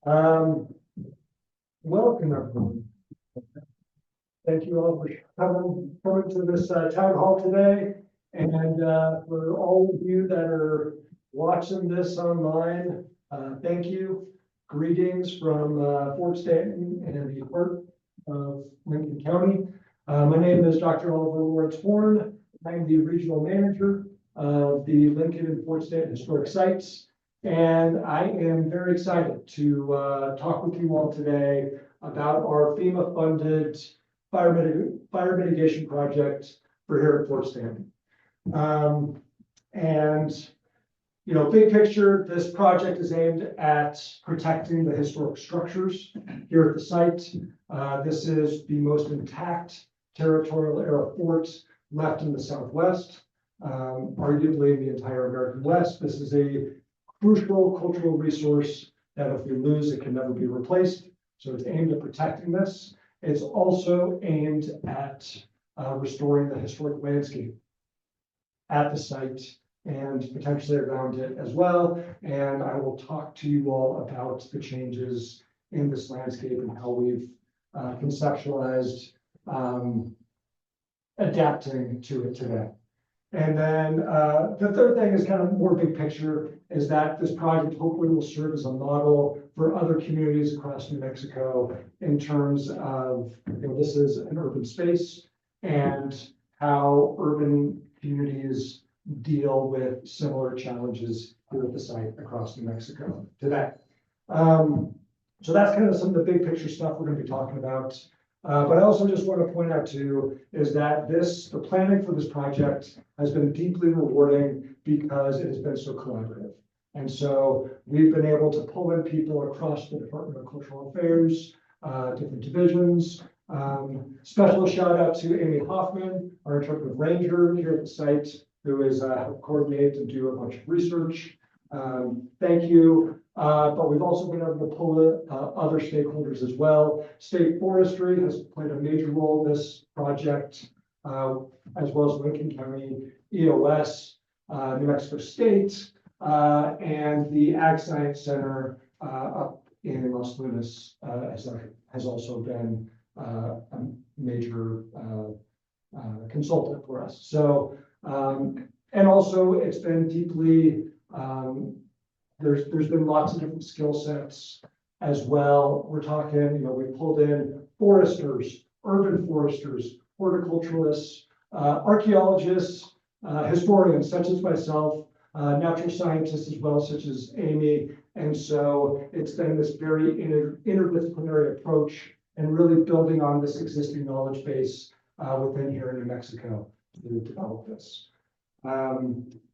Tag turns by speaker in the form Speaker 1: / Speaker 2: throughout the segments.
Speaker 1: Um, Welcome everyone. Thank you all for coming to this town hall today. And for all of you that are watching this online, thank you. Greetings from Fort Stanton and the heart of Lincoln County. My name is Dr. Oliver Lawrence Horn. I'm the regional manager of the Lincoln and Fort Stanton Historic Sites. And I am very excited to talk with you all today about our FEMA-funded fire mitigation project for here at Fort Stanton. Big picture, this project is aimed at protecting the historic structures here at the site. This is the most intact territorial era fort left in the Southwest, arguably in the entire American West. This is a crucial cultural resource that if we lose, it can never be replaced. So it's aimed at protecting this. It's also aimed at restoring the historic landscape at the site and potentially around it as well. And I will talk to you all about the changes in this landscape and how we've conceptualized adapting to it today. And then the third thing is kind of more big picture, is that this project hopefully will serve as a model for other communities across New Mexico in terms of, this is an urban space and how urban communities deal with similar challenges here at the site across New Mexico today. So that's kind of some of the big picture stuff we're going to be talking about. But I also just want to point out too, is that the planning for this project has been deeply rewarding because it has been so collaborative. And so we've been able to pull in people across the Department of Cultural Affairs, different divisions. Special shout out to Amy Hoffman, our interpretive ranger here at the site, who is helped coordinate and do a bunch of research. Thank you. But we've also been able to pull in other stakeholders as well. State Forestry has played a major role in this project, as well as Lincoln County, EOS, New Mexico State, and the Ag Science Center up in Los Lunas has also been a major consultant for us. So, and also it's been deeply, there's been lots of different skill sets as well. We're talking, we pulled in foresters, urban foresters, horticulturalists, archaeologists, historians such as myself, natural scientists as well, such as Amy. And so it's been this very interdisciplinary approach and really building on this existing knowledge base within here in New Mexico to develop this.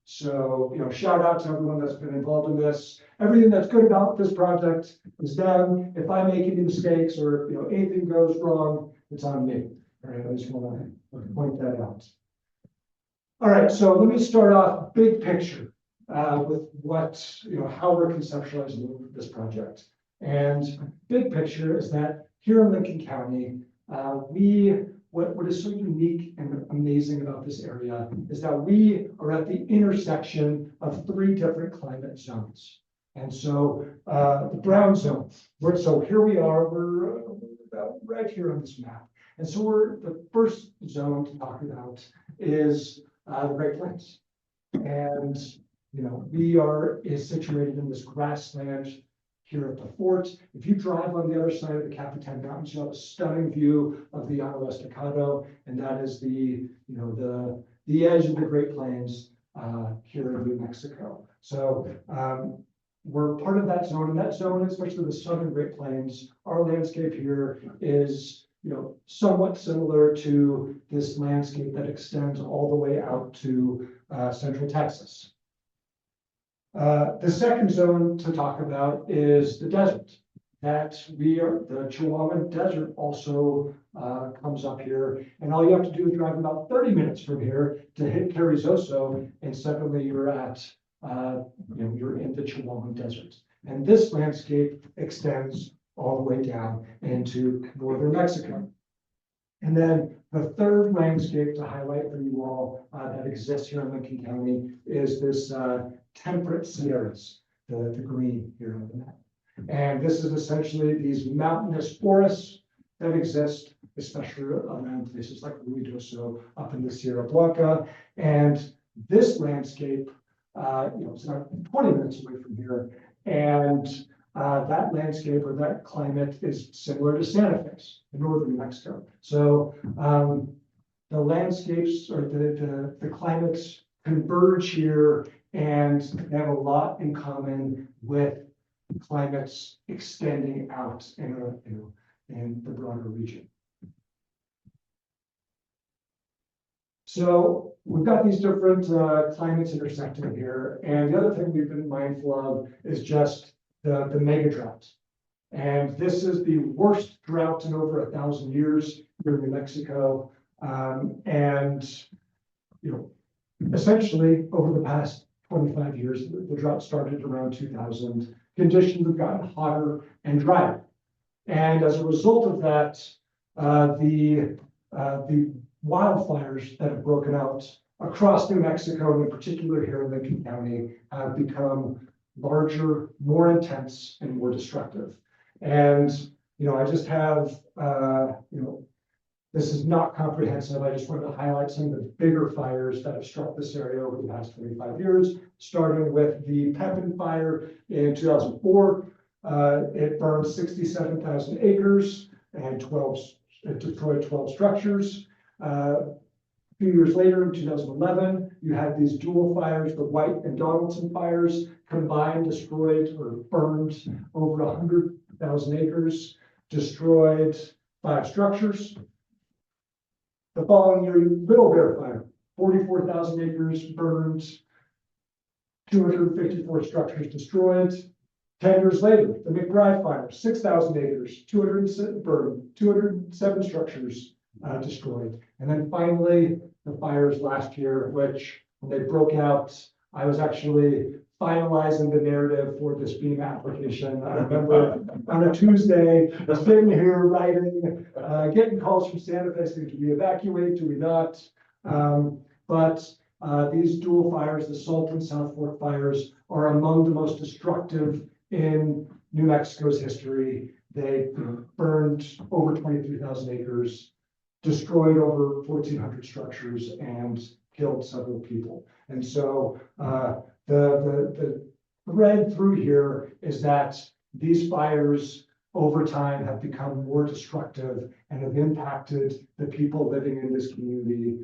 Speaker 1: So, shout out to everyone that's been involved in this. Everything that's good about this project is done. If I make any mistakes or, anything goes wrong, it's on me. All right, I just want to point that out. All right, so let me start off big picture with how we're conceptualizing this project. And big picture is that here in Lincoln County, what is so unique and amazing about this area is that we are at the intersection of 3 different climate zones. And so the brown zone, so here we are, we're about right here on this map. And so the first zone to talk about is the Great Plains. And, is situated in this grassland here at the fort. If you drive on the other side of the Capitan Mountains, you have a stunning view of the Llano Estacado, and that is the edge of the Great Plains here in New Mexico. So we're part of that zone, and that zone, especially the southern Great Plains, our landscape here is somewhat similar to this landscape that extends all the way out to central Texas. The second zone to talk about is the desert. The Chihuahuan Desert also comes up here, and all you have to do is drive about 30 minutes from here to hit Carrizoso, and suddenly you're at, you're in the Chihuahuan Desert. And this landscape extends all the way down into northern Mexico. And then the third landscape to highlight for you all that exists here in Lincoln County is this temperate Sierras, the green here on the map. And this is essentially these mountainous forests that exist, especially around places like Ruidoso up in the Sierra Blanca. And this landscape, it's about 20 minutes away from here. And that landscape or that climate is similar to Santa Fe in northern New Mexico. So the landscapes or the climates converge here, and they have a lot in common with climates extending out in the broader region. So we've got these different climates intersecting here, and the other thing we've been mindful of is just the mega drought. And this is the worst drought in over 1,000 years here in New Mexico. Essentially over the past 25 years, the drought started around 2000. Conditions have gotten hotter and drier. And as a result of that, the wildfires that have broken out across New Mexico, and in particular here in Lincoln County, have become larger, more intense, and more destructive. And, I just have, this is not comprehensive. I just wanted to highlight some of the bigger fires that have struck this area over the past 25 years, starting with the Pepin fire in 2004. It burned 67,000 acres and it destroyed 12 structures. A few years later, in 2011, you had these dual fires, the White and Donaldson fires, combined destroyed or burned over 100,000 acres, destroyed 5 structures. The following year, Little Bear fire, 44,000 acres burned, 254 structures destroyed. 10 years later, the McBride fire, 6,000 acres, 207 burned, 207 structures destroyed. And then finally, the fires last year, which when they broke out, I was actually finalizing the narrative for this beam application. I remember on a Tuesday, sitting here writing, getting calls from Santa Fe saying, do we evacuate, do we not? But these dual fires, the Salt and South Fork fires, are among the most destructive in New Mexico's history. They burned over 23,000 acres, destroyed over 1,400 structures, and killed several people. And so the thread through here is that these fires over time have become more destructive and have impacted the people living in this community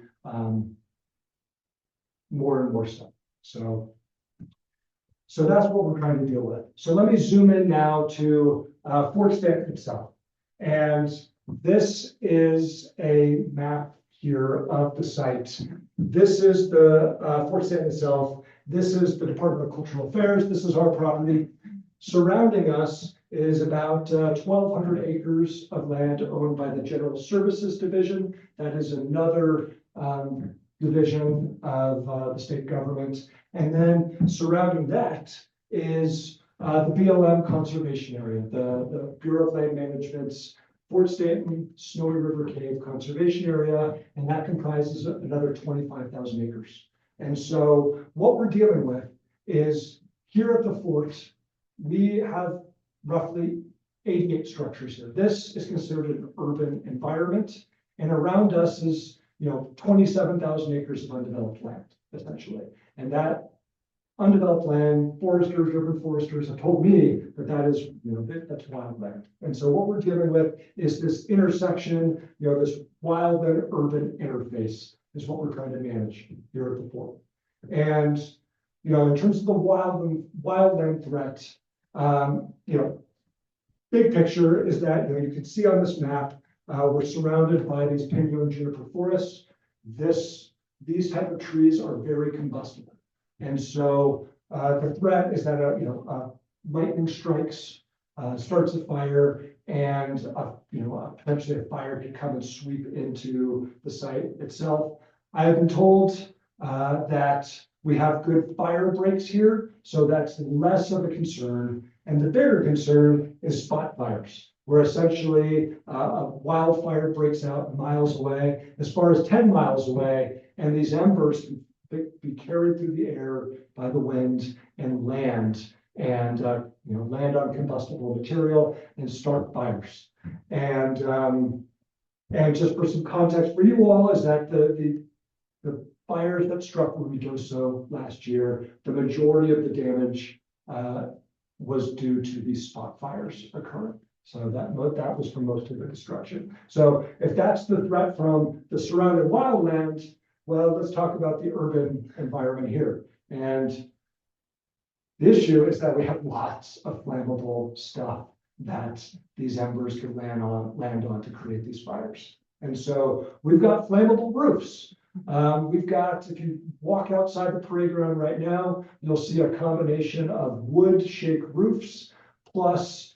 Speaker 1: more and more so. So that's what we're trying to deal with. So let me zoom in now to Fort Stanton itself. And this is a map here of the site. This is the Fort Stanton itself. This is the Department of Cultural Affairs. This is our property. Surrounding us is about 1,200 acres of land owned by the General Services Division. That is another division of the state government. And then surrounding that is the BLM conservation area, the Bureau of Land Management's Fort Stanton Snowy River Cave Conservation Area, and that comprises another 25,000 acres. And so what we're dealing with is here at the fort, we have roughly 88 structures here. This is considered an urban environment, and around us is 27,000 acres of undeveloped land, essentially. And that undeveloped land, foresters, urban foresters have told me that is, that's wildland. And so what we're dealing with is this intersection, this wild and urban interface is what we're trying to manage here at the fort. And, in terms of the wildland threat, big picture is that, you can see on this map, we're surrounded by these pinyon juniper forests. These type of trees are very combustible. And so the threat is that lightning strikes, starts a fire, and potentially a fire could come and sweep into the site itself. I have been told that we have good fire breaks here, so that's less of a concern. And the bigger concern is spot fires, where essentially a wildfire breaks out miles away, as far as 10 miles away, and these embers can be carried through the air by the wind and land and land on combustible material and start fires. And just for some context for you all, is that the fires that struck Ruidoso last year, the majority of the damage was due to these spot fires occurring. So that was for most of the destruction. So if that's the threat from the surrounding wildland, well, let's talk about the urban environment here. And the issue is that we have lots of flammable stuff that these embers can land on to create these fires. And so we've got flammable roofs. We've got, if you walk outside the parade ground right now, you'll see a combination of wood shake roofs plus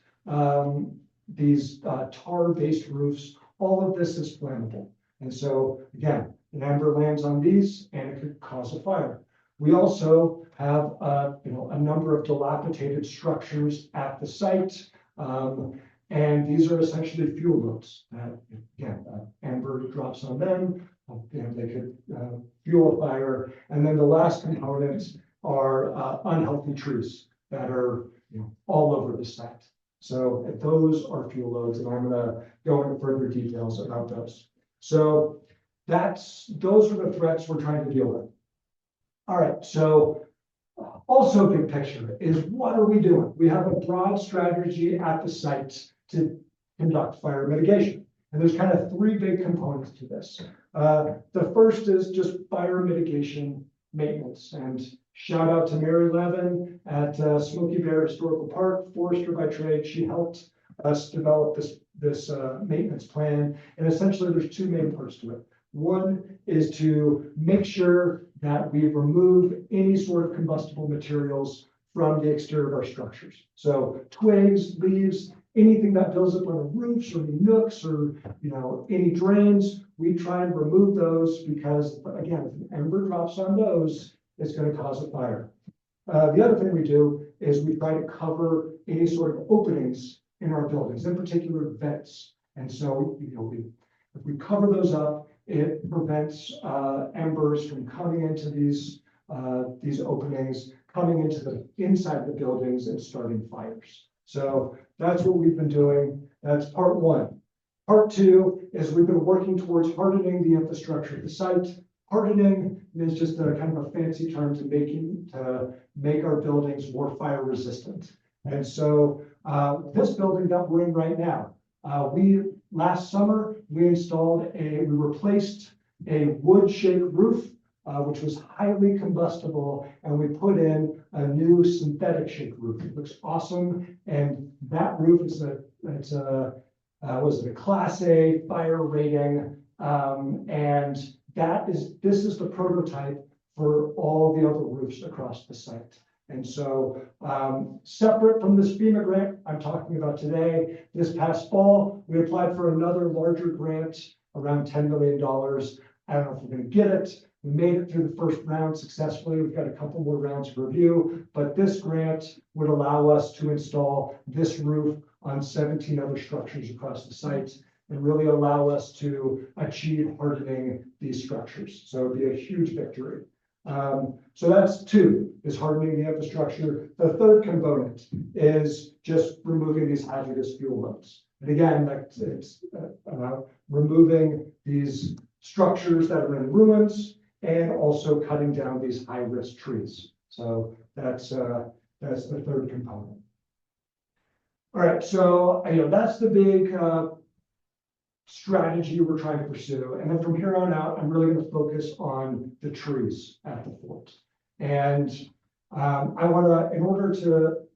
Speaker 1: these tar-based roofs. All of this is flammable. And so again, an ember lands on these and it could cause a fire. We also have a number of dilapidated structures at the site. And these are essentially fuel roads. Again, ember drops on them, they could fuel a fire. And then the last components are unhealthy trees that are all over the site. So those are fuel loads, and I'm going to go into further details about those. So those are the threats we're trying to deal with. All right, so also big picture is what are we doing? We have a broad strategy at the site to conduct fire mitigation. And there's kind of three big components to this. The first is just fire mitigation maintenance. And shout out to Mary Levin at Smoky Bear Historical Park, forester by trade. She helped us develop this maintenance plan. And essentially there's two main parts to it. One is to make sure that we remove any sort of combustible materials from the exterior of our structures. So twigs, leaves, anything that builds up on the roofs or any nooks or any drains, we try and remove those because, again, if an ember drops on those, it's going to cause a fire. The other thing we do is we try to cover any sort of openings in our buildings, in particular vents. And so, if we cover those up, it prevents embers from coming into these openings, coming into the inside of the buildings and starting fires. So that's what we've been doing. That's part one. Part two is we've been working towards hardening the infrastructure of the site. Hardening is just a kind of a fancy term to make our buildings more fire resistant. And so this building that we're in right now, last summer we replaced a wood shake roof, which was highly combustible, and we put in a new synthetic shake roof. It looks awesome, and that roof is a Class A fire rating, and this is the prototype for all the other roofs across the site. And so, separate from this FEMA grant I'm talking about today, this past fall, we applied for another larger grant, around $10 million. I don't know if we're going to get it. We made it through the first round successfully. We've got a couple more rounds to review, but this grant would allow us to install this roof on 17 other structures across the site and really allow us to achieve hardening these structures. So it'd be a huge victory. So that's two, is hardening the infrastructure. The third component is just removing these hazardous fuel loads. And again, it's removing these structures that are in ruins and also cutting down these high-risk trees. So that's the third component. All right, so that's the big strategy we're trying to pursue. And then from here on out, I'm really going to focus on the trees at the fort. And I want to, in order to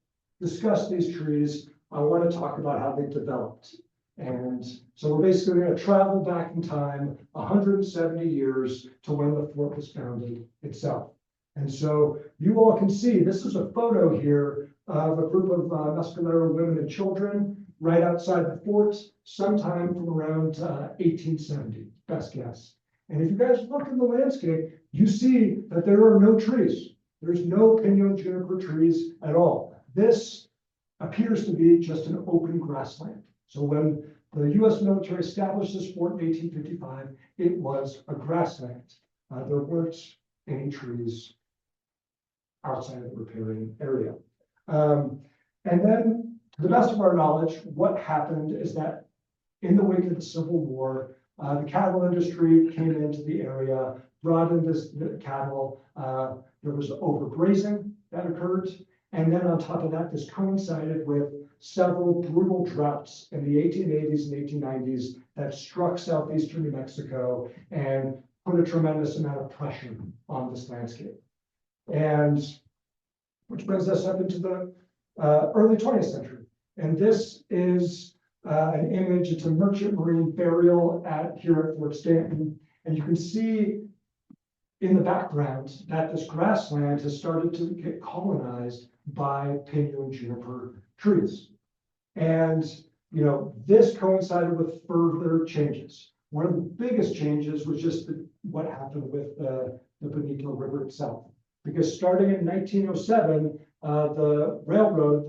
Speaker 1: discuss these trees, I want to talk about how they developed. And so we're basically going to travel back in time 170 years to when the fort was founded itself. And so you all can see, this is a photo here of a group of Mescalero women and children right outside the fort, sometime from around 1870, best guess. And if you guys look in the landscape, you see that there are no trees. There's no pinyon juniper trees at all. This appears to be just an open grassland. So when the U.S. military established this fort in 1855, it was a grassland. There weren't any trees outside of the riparian area. And then, to the best of our knowledge, what happened is that in the wake of the Civil War, the cattle industry came into the area, brought in the cattle. There was overgrazing that occurred. And then on top of that, this coincided with several brutal droughts in the 1880s and 1890s that struck southeastern New Mexico and put a tremendous amount of pressure on this landscape. And which brings us up into the early 20th century. And this is an image. It's a merchant marine burial here at Fort Stanton. And you can see in the background that this grassland has started to get colonized by pinyon and juniper trees. And, this coincided with further changes. One of the biggest changes was just what happened with the Bonito River itself. Because starting in 1907, the railroad,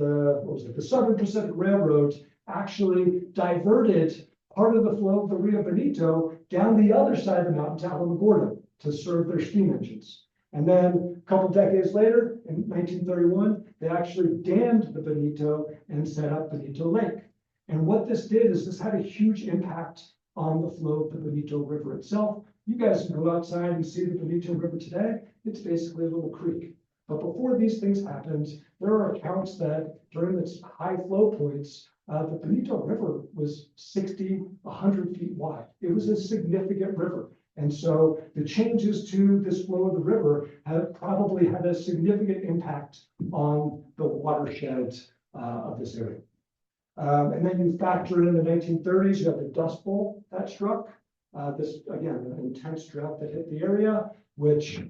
Speaker 1: the Southern Pacific Railroad, actually diverted part of the flow of the Rio Bonito down the other side of the mountain to Alamogordo to serve their steam engines. And then a couple decades later, in 1931, they actually dammed the Bonito and set up Bonito Lake. And what this did is this had a huge impact on the flow of the Bonito River itself. You guys can go outside and see the Bonito River today. It's basically a little creek. But before these things happened, there are accounts that during its high flow points, the Bonito River was 60, 100 feet wide. It was a significant river. And so the changes to this flow of the river have probably had a significant impact on the watershed of this area. And then you factor in the 1930s, you have the Dust Bowl that struck. This, again, an intense drought that hit the area, which,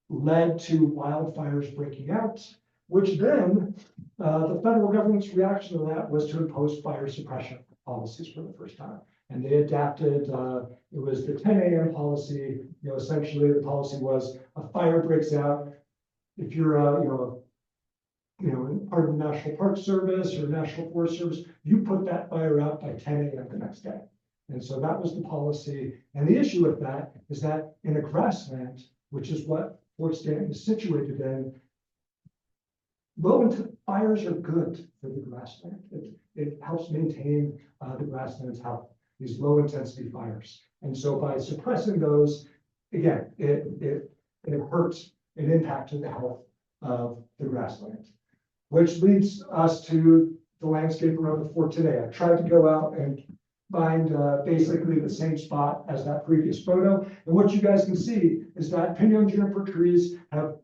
Speaker 1: led to wildfires breaking out, which then the federal government's reaction to that was to impose fire suppression policies for the first time. And they adapted, it was the 10 a.m. policy. Essentially the policy was a fire breaks out. If you're part of the National Park Service or National Forest Service, you put that fire out by 10 a.m. the next day. And so that was the policy. And the issue with that is that in a grassland, which is what Fort Stanton is situated in, fires are good for the grassland. It helps maintain the grassland's health, these low intensity fires. And so by suppressing those, again, it hurts, it impacted the health of the grassland, which leads us to the landscape around the fort today. I tried to go out and find basically the same spot as that previous photo. And what you guys can see is that pinyon juniper trees have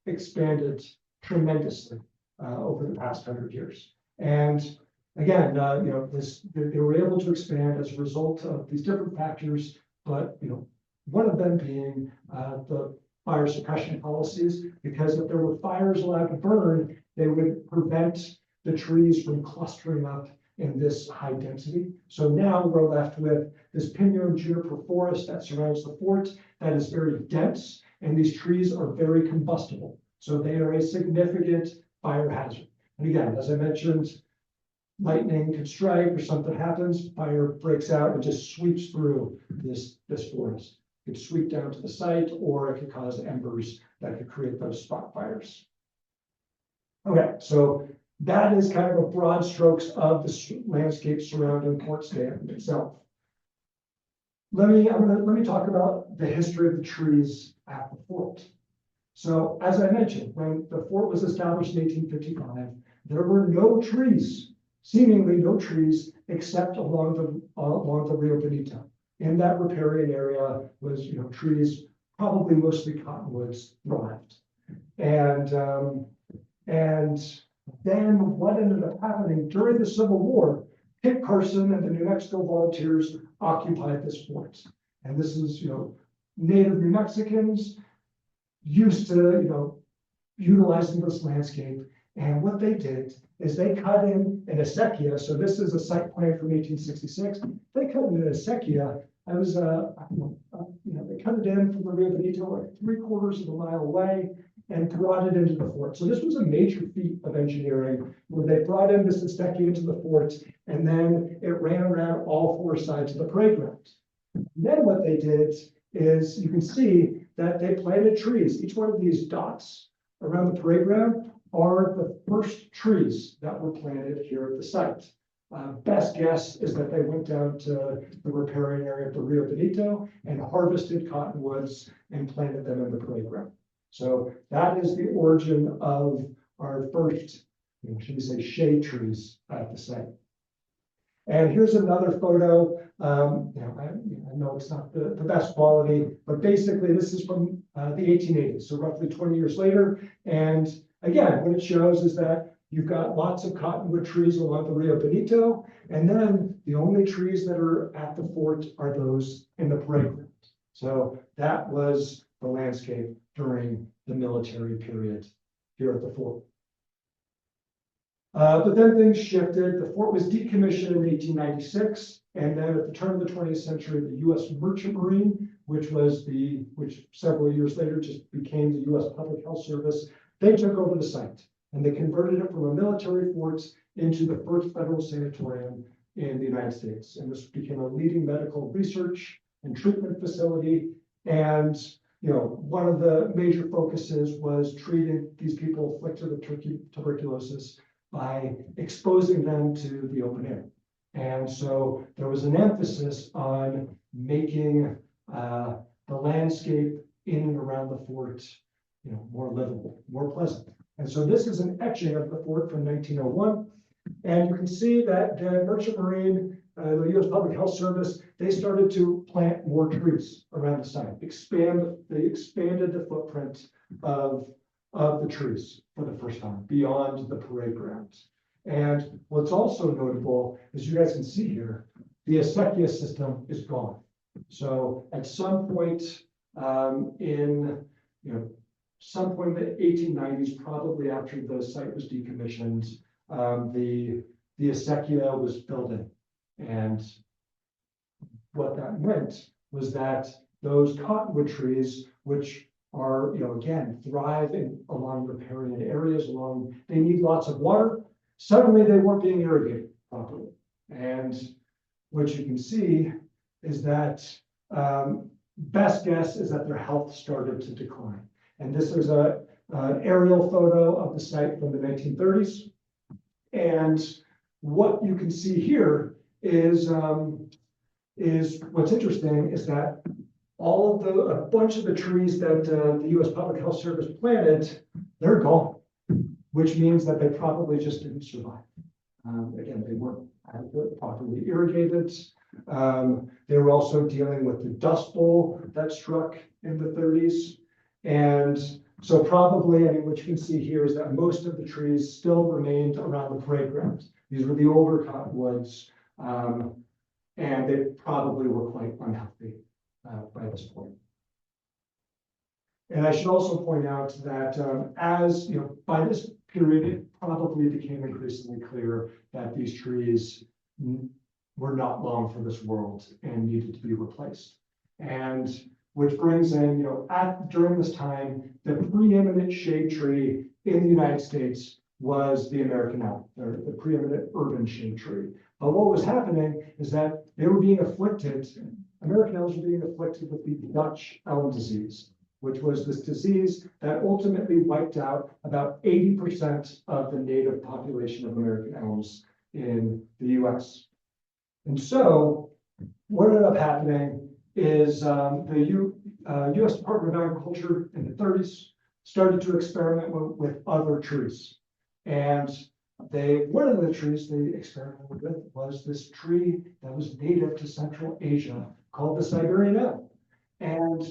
Speaker 1: expanded tremendously over the past 100 years. And again, they were able to expand as a result of these different factors, but one of them being the fire suppression policies, because if there were fires allowed to burn, they would prevent the trees from clustering up in this high density. So now we're left with this pinyon juniper forest that surrounds the fort that is very dense, and these trees are very combustible. So they are a significant fire hazard. And again, as I mentioned, lightning could strike or something happens, fire breaks out and just sweeps through this forest. It could sweep down to the site, or it could cause embers that could create those spot fires. Okay, so that is kind of a broad strokes of the landscape surrounding Fort Stanton itself. Let me talk about the history of the trees at the fort. So as I mentioned, when the fort was established in 1855, there were no trees, seemingly no trees, except along the Rio Bonito. In that riparian area was, trees, probably mostly cottonwoods, thrived. And then what ended up happening during the Civil War, Kit Carson and the New Mexico Volunteers occupied this fort. And this is, Native New Mexicans used to, utilizing this landscape. And what they did is they cut in an acequia. So this is a site plan from 1866. They cut in an acequia. I was, they cut it in from the Rio Bonito, like 3/4 of a mile away, and brought it into the fort. So this was a major feat of engineering, where they brought in this acequia into the fort, and then it ran around all 4 sides of the parade ground. Then what they did is, you can see that they planted trees. Each one of these dots around the parade ground are the first trees that were planted here at the site. Best guess is that they went down to the riparian area of the Rio Benito and harvested cottonwoods and planted them in the parade ground. So that is the origin of our first, should we say, shade trees at the site. And here's another photo. I know it's not the best quality, but basically this is from the 1880s, so roughly 20 years later. And again, what it shows is that you've got lots of cottonwood trees along the Rio Benito, and then the only trees that are at the fort are those in the parade ground. So that was the landscape during the military period here at the fort. But then things shifted. The fort was decommissioned in 1896, and then at the turn of the 20th century, the U.S. Merchant Marine, which several years later just became the U.S. Public Health Service, they took over the site, and they converted it from a military fort into the first federal sanatorium in the United States. And this became a leading medical research and treatment facility. And one of the major focuses was treating these people afflicted with tuberculosis by exposing them to the open air. And so there was an emphasis on making the landscape in and around the fort, more livable, more pleasant. And so this is an etching of the fort from 1901. And you can see that the Merchant Marine, the U.S. Public Health Service, they started to plant more trees around the site, they expanded the footprint of the trees for the first time beyond the parade grounds. And what's also notable, as you guys can see here, the acequia system is gone. So at some point in the 1890s, probably after the site was decommissioned, the acequia was filled in. And what that meant was that those cottonwood trees, which are, again, thrive along riparian areas, they need lots of water. Suddenly they weren't being irrigated properly. And what you can see is that best guess is that their health started to decline. And this is an aerial photo of the site from the 1930s. And what you can see here is what's interesting is that a bunch of the trees that the U.S. Public Health Service planted, they're gone, which means that they probably just didn't survive. Again, they weren't properly irrigated. They were also dealing with the Dust Bowl that struck in the 30s. And so probably, what you can see here is that most of the trees still remained around the parade ground. These were the older cottonwoods, and they probably were quite unhealthy by this point. And I should also point out that by this period, it probably became increasingly clear that these trees were not long for this world and needed to be replaced. And which brings in, during this time, the preeminent shade tree in the United States was the American elm, or the preeminent urban shade tree. But what was happening is that they were being afflicted, American elms were being afflicted with the Dutch elm disease, which was this disease that ultimately wiped out about 80% of the native population of American elms in the US. And so what ended up happening is the US Department of Agriculture in the 30s started to experiment with other trees. And one of the trees they experimented with was this tree that was native to Central Asia called the Siberian elm. And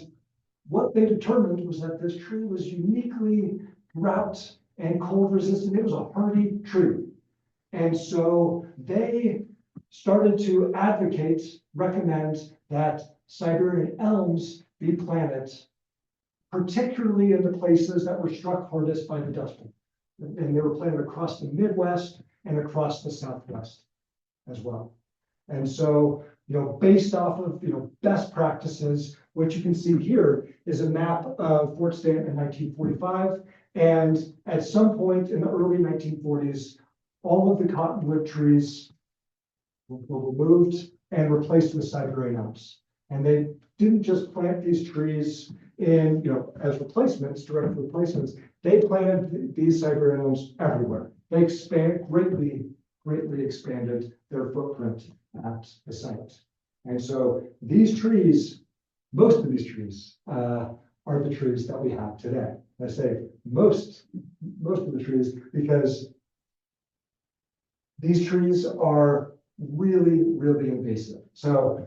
Speaker 1: what they determined was that this tree was uniquely drought and cold resistant. It was a hardy tree. And so they started to recommend that Siberian elms be planted, particularly in the places that were struck hardest by the Dust Bowl. And they were planted across the Midwest and across the Southwest as well. And so, based off of, best practices, what you can see here is a map of Fort Stanton in 1945. And at some point in the early 1940s, all of the cottonwood trees were removed and replaced with Siberian elms. And they didn't just plant these trees in, as replacements, direct replacements. they planted these Siberian elms everywhere. They greatly expanded their footprint at the site. And so these trees, most of these trees, are the trees that we have today. I say most of the trees because these trees are really invasive. So,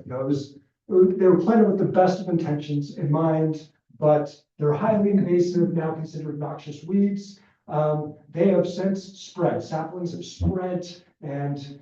Speaker 1: they were planted with the best of intentions in mind, but they're highly invasive, now considered noxious weeds. They have since spread, saplings have spread and,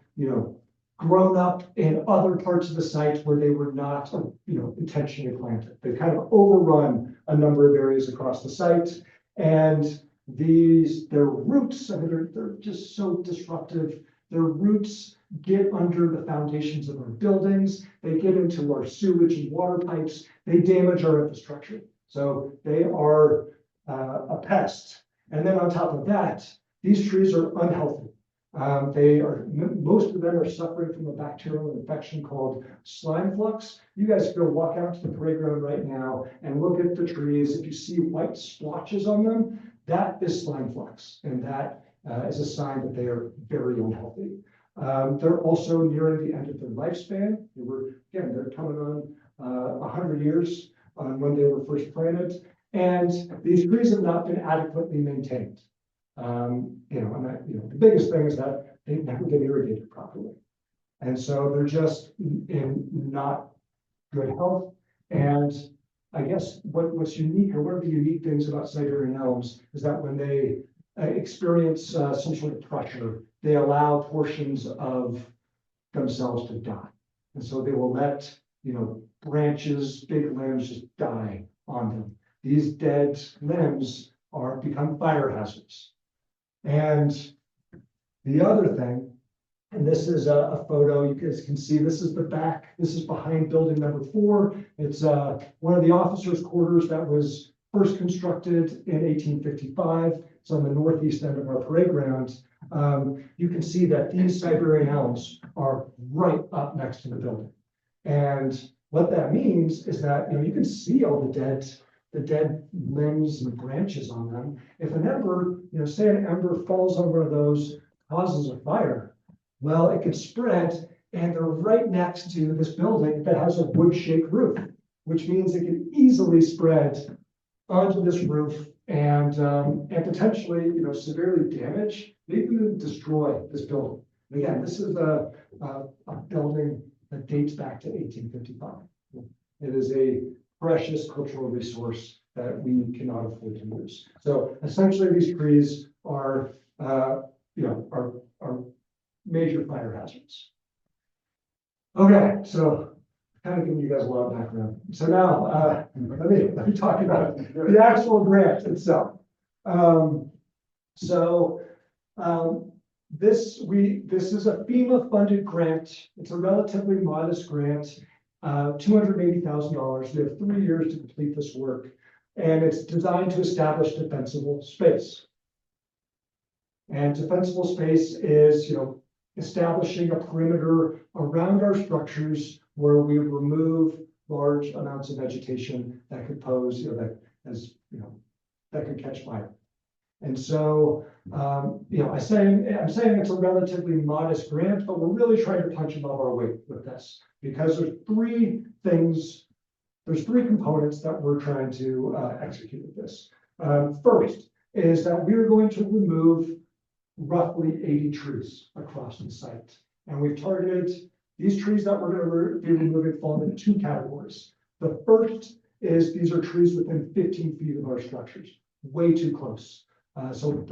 Speaker 1: grown up in other parts of the site where they were not, intentionally planted. They've kind of overrun a number of areas across the site. And their roots, I mean, they're just so disruptive. Their roots get under the foundations of our buildings. They get into our sewage and water pipes. They damage our infrastructure. So they are a pest. And then on top of that, these trees are unhealthy. Most of them are suffering from a bacterial infection called slime flux. You guys can go walk out to the playground right now and look at the trees. If you see white splotches on them, that is slime flux. And that is a sign that they are very unhealthy. They're also nearing the end of their lifespan. They're coming on 100 years when they were first planted. And these trees have not been adequately maintained. The biggest thing is that they never get irrigated properly. And so they're just in not good health. And I guess what's unique, or one of the unique things about Siberian elms is that when they experience some sort of pressure, they allow portions of themselves to die. And so they will let, branches, big limbs just die on them. These dead limbs become fire hazards. And the other thing, and this is a photo, you guys can see, this is the back, this is behind building number 4. It's one of the officers' quarters that was first constructed in 1855. It's on the northeast end of our parade ground. You can see that these Siberian elms are right up next to the building. And what that means is that, you can see all the dead limbs and branches on them. If an ember, say an ember falls on one of those, causes a fire, well, it could spread, and they're right next to this building that has a wood-shaped roof, which means it can easily spread onto this roof and potentially, severely damage, maybe even destroy this building. And again, this is a building that dates back to 1855. It is a precious cultural resource that we cannot afford to lose. So essentially, these trees are major fire hazards. Okay, so kind of giving you guys a lot of background. So now let me talk about the actual grant itself. This is a FEMA funded grant. It's a relatively modest grant. $280,000. We have 3 years to complete this work, and it's designed to establish defensible space. And defensible space is, establishing a perimeter around our structures where we remove large amounts of vegetation that could pose, that could catch fire. And so, I'm saying it's a relatively modest grant, but we're really trying to punch above our weight with this because there's three components that we're trying to execute with this. First is that we're going to remove roughly 80 trees across the site. And we've targeted these trees that we're going to be removing fall into 2 categories. The first is these are trees within 15 feet of our structures, way too close. So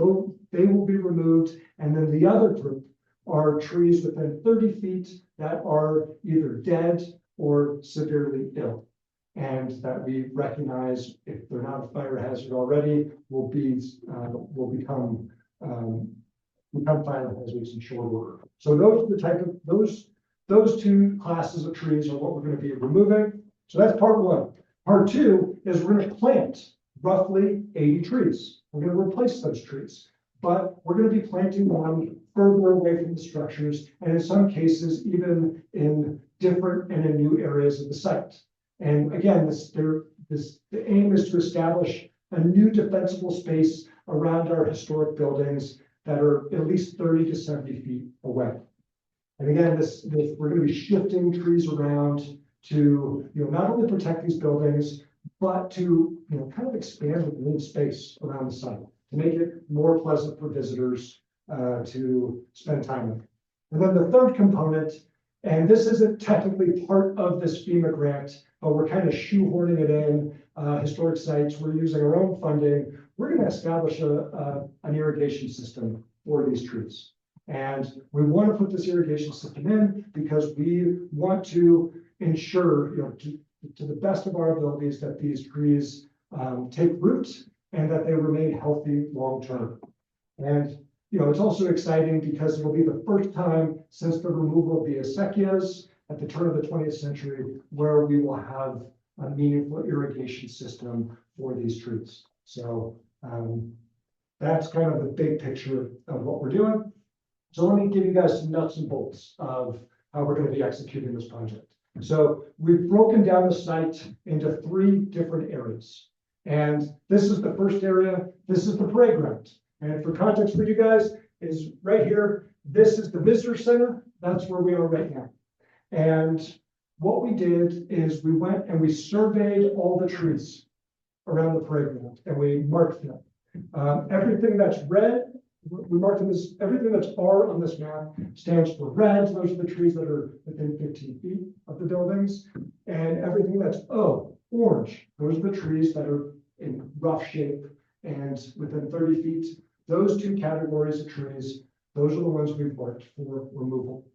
Speaker 1: they will be removed. And then the other group are trees within 30 feet that are either dead or severely ill. And that we recognize, if they're not a fire hazard already, will become fire hazards in short order. So those are the type of those 2 classes of trees are what we're going to be removing. So that's part 1. Part 2 is we're going to plant roughly 80 trees. We're going to replace those trees, but we're going to be planting them further away from the structures, and in some cases, even in different and in new areas of the site. And again, the aim is to establish a new defensible space around our historic buildings that are at least 30 to 70 feet away. And again, we're going to be shifting trees around to, not only protect these buildings, but to, kind of expand the green space around the site to make it more pleasant for visitors to spend time with. And then the third component, and this isn't technically part of this FEMA grant, but we're kind of shoehorning it in, historic sites, we're using our own funding. We're going to establish an irrigation system for these trees. And we want to put this irrigation system in because we want to ensure, to the best of our abilities, that these trees take root and that they remain healthy long term. And it's also exciting because it will be the first time since the removal of the acequias at the turn of the 20th century where we will have a meaningful irrigation system for these trees. So that's kind of the big picture of what we're doing. So let me give you guys some nuts and bolts of how we're going to be executing this project. So we've broken down the site into 3 different areas. And this is the first area. This is the playground. And for context for you guys, is right here. This is the visitor center. That's where we are right now. And what we did is we went and we surveyed all the trees around the playground and we marked them. Everything that's red, we marked them as everything that's R on this map stands for red. Those are the trees that are within 15 feet of the buildings. And everything that's O, orange, those are the trees that are in rough shape and within 30 feet. Those 2 categories of trees, those are the ones we've marked for removal.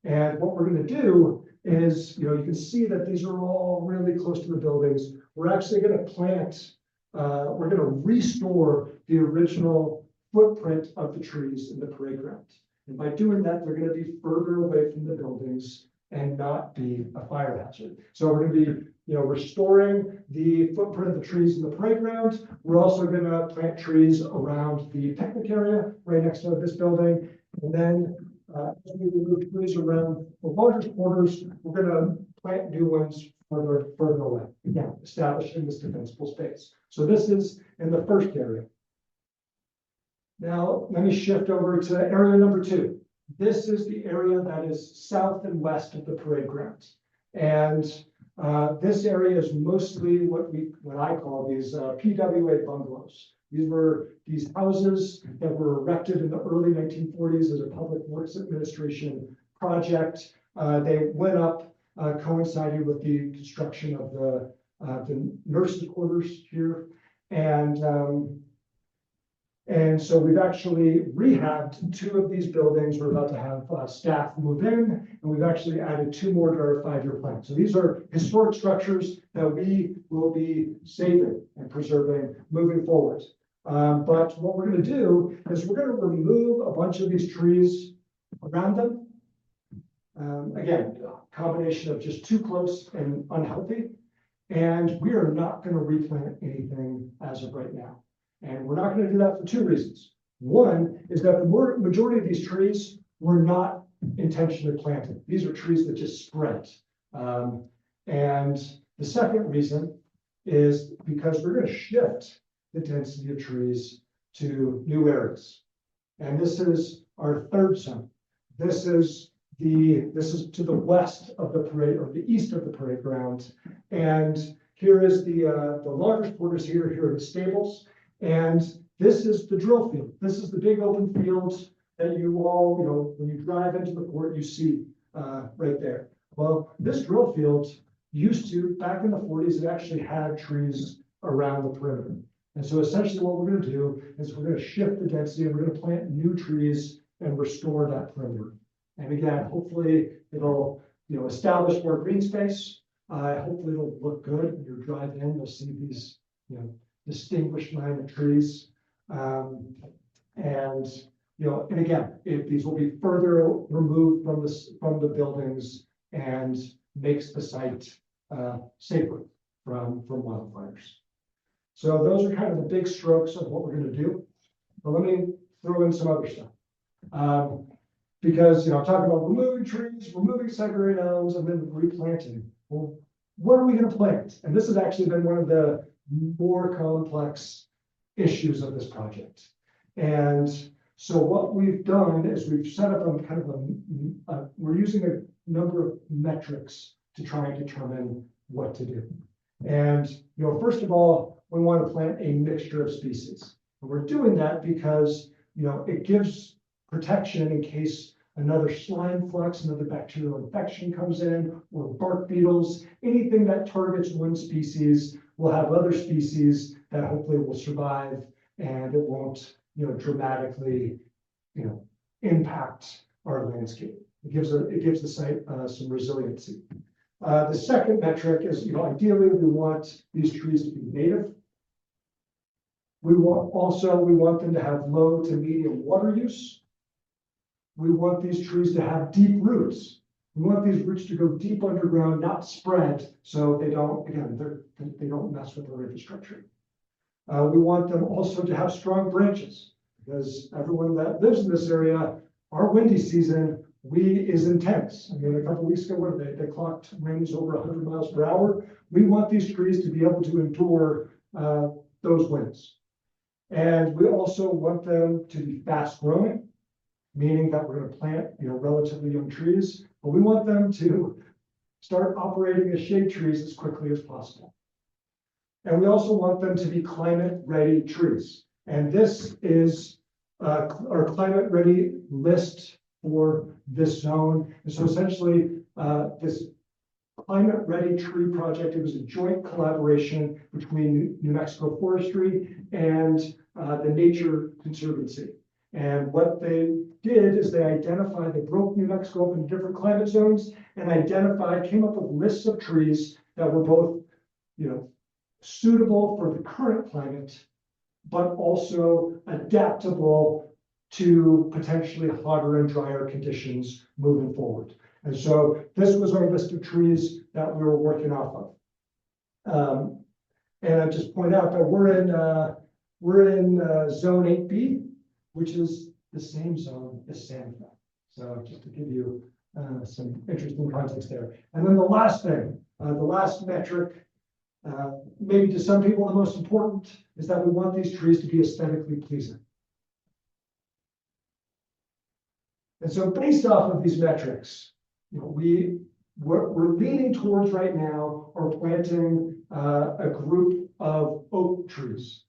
Speaker 1: And what we're going to do is, you can see that these are all really close to the buildings. We're actually going to plant, we're going to restore the original footprint of the trees in the parade ground. And by doing that, they're going to be further away from the buildings and not be a fire hazard. So we're going to be, restoring the footprint of the trees in the parade ground. We're also going to plant trees around the picnic area right next to this building. And then as we remove trees around the larger quarters, we're going to plant new ones further away. Again, establishing this defensible space. So this is in the first area. Now, let me shift over to area number 2. This is the area that is south and west of the parade grounds. And this area is mostly what I call these PWA bungalows. These were these houses that were erected in the early 1940s as a public works administration project. They went up coinciding with the construction of the nurses' quarters here. And so we've actually rehabbed 2 of these buildings. We're about to have staff move in, and we've actually added 2 more to our 5-year plan. So these are historic structures that we will be saving and preserving moving forward. But what we're going to do is we're going to remove a bunch of these trees around them. Again, a combination of just too close and unhealthy. And we are not going to replant anything as of right now. And we're not going to do that for 2 reasons. One is that the majority of these trees were not intentionally planted. These are trees that just spread. And the second reason is because we're going to shift the density of trees to new areas. And this is our third zone. This is to the west of the parade, or the east of the parade ground. And here is the largest quarters here are the stables. And this is the drill field. This is the big open fields that you all, when you drive into the fort, you see right there. Well, this drill field used to, back in the 40s, it actually had trees around the perimeter. And so essentially what we're going to do is we're going to shift the density and we're going to plant new trees and restore that perimeter. And again, hopefully it'll, establish more green space. Hopefully it'll look good when you drive in. You'll see these, distinguished line of trees. And again, these will be further removed from the buildings and makes the site safer from wildfires. So those are kind of the big strokes of what we're going to do. But let me throw in some other stuff. Because, I'm talking about removing trees, removing secondary elms, and then replanting. Well, what are we going to plant? And this has actually been one of the more complex issues of this project. And so what we've done is we've set up a kind of we're using a number of metrics to try and determine what to do. And, first of all, we want to plant a mixture of species. And we're doing that because, it gives protection in case another slime flux, another bacterial infection comes in, or bark beetles. Anything that targets one species will have other species that hopefully will survive, and it won't, dramatically, impact our landscape. It gives the site some resiliency. The second metric is, ideally we want these trees to be native. We want them to have low to medium water use. We want these trees to have deep roots. We want these roots to go deep underground, not spread, so they don't, again, they don't mess with our infrastructure. We want them also to have strong branches, because everyone that lives in this area, our windy season, wind is intense. I mean, a couple of weeks ago, they clocked winds over 100 miles per hour. We want these trees to be able to endure those winds. And we also want them to be fast growing, meaning that we're going to plant, relatively young trees, but we want them to start operating as shade trees as quickly as possible. And we also want them to be climate-ready trees. And this is our climate-ready list for this zone. And so essentially, this climate-ready tree project, it was a joint collaboration between New Mexico Forestry and the Nature Conservancy. And what they did is they broke New Mexico up into different climate zones and came up with lists of trees that were both, suitable for the current climate, but also adaptable to potentially hotter and drier conditions moving forward. And so this was our list of trees that we were working off of. And I just point out that we're in zone 8B, which is the same zone as Santa Fe. So just to give you some interesting context there. And then the last thing, the last metric, maybe to some people the most important, is that we want these trees to be aesthetically pleasing. And so based off of these metrics, we're leaning towards right now are planting a group of oak trees.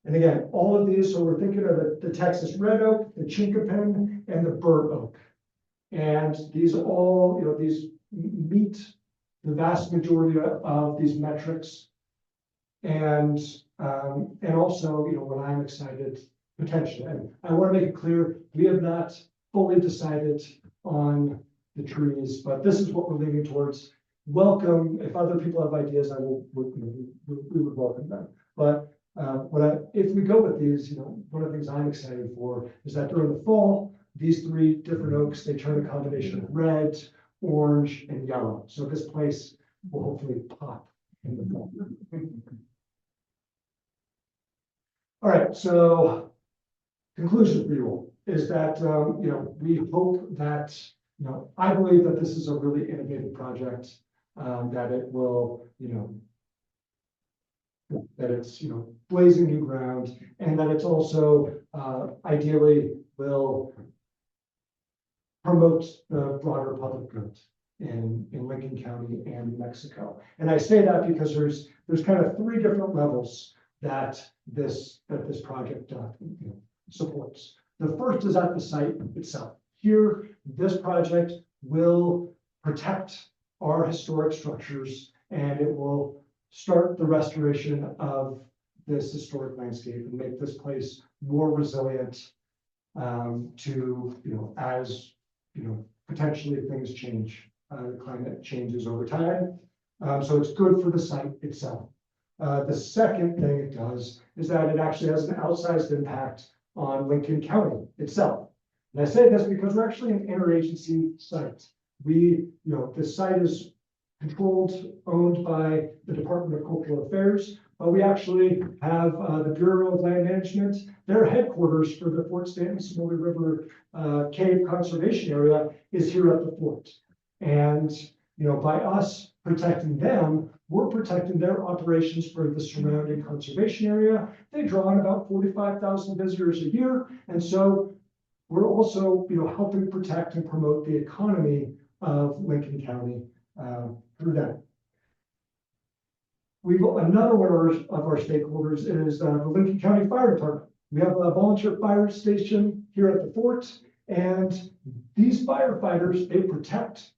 Speaker 1: And again, all of these, so we're thinking of the Texas red oak, the chinkapin, and the bur oak. And these all, these meet the vast majority of these metrics. And also, what I'm excited potentially, and I want to make it clear, we have not fully decided on the trees, but this is what we're leaning towards. Welcome, if other people have ideas, we would welcome them. But if we go with these, one of the things I'm excited for is that during the fall, these three different oaks, they turn a combination of red, orange, and yellow. So this place will hopefully pop in the fall. All right, so conclusion for you all is that, we hope that, I believe that this is a really innovative project, that it will, that it's, blazing new ground, and that it's also ideally will promote the broader public good in Lincoln County and New Mexico. And I say that because there's kind of three different levels that this project supports. The first is at the site itself. Here, this project will protect our historic structures, and it will start the restoration of this historic landscape and make this place more resilient to, as potentially things change, climate changes over time. So it's good for the site itself. The second thing it does is that it actually has an outsized impact on Lincoln County itself. And I say this because we're actually an interagency site. The site is controlled, owned by the Department of Cultural Affairs, but we actually have the Bureau of Land Management. Their headquarters for the Fort Stanton Snowy River Cave Conservation Area is here at the fort. And by us protecting them, we're protecting their operations for the surrounding conservation area. They draw in about 45,000 visitors a year. And so we're also, helping protect and promote the economy of Lincoln County through that. Another one of our stakeholders is the Lincoln County Fire Department. We have a volunteer fire station here at the fort, and these firefighters, they protect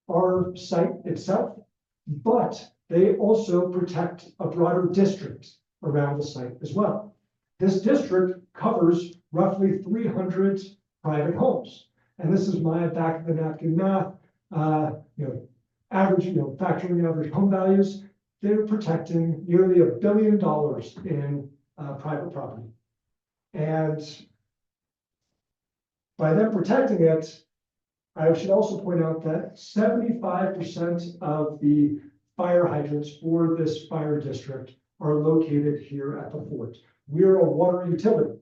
Speaker 1: our site itself, but they also protect a broader district around the site as well. This district covers roughly 300 private homes. And this is my back of the napkin math, average, factoring average home values. They're protecting nearly $1 billion in private property. And by them protecting it, I should also point out that 75% of the fire hydrants for this fire district are located here at the fort. We're a water utility.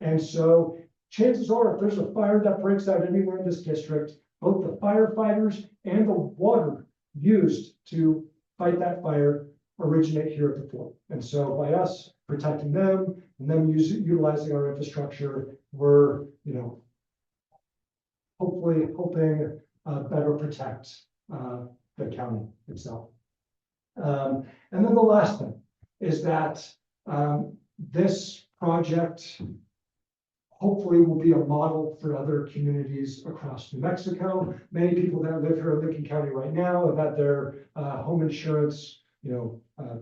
Speaker 1: And so chances are, if there's a fire that breaks out anywhere in this district, both the firefighters and the water used to fight that fire originate here at the fort. And so by us protecting them and them utilizing our infrastructure, we're, hopefully hoping better protect the county itself. And then the last thing is that this project hopefully will be a model for other communities across New Mexico. Many people that live here in Lincoln County right now have had their home insurance,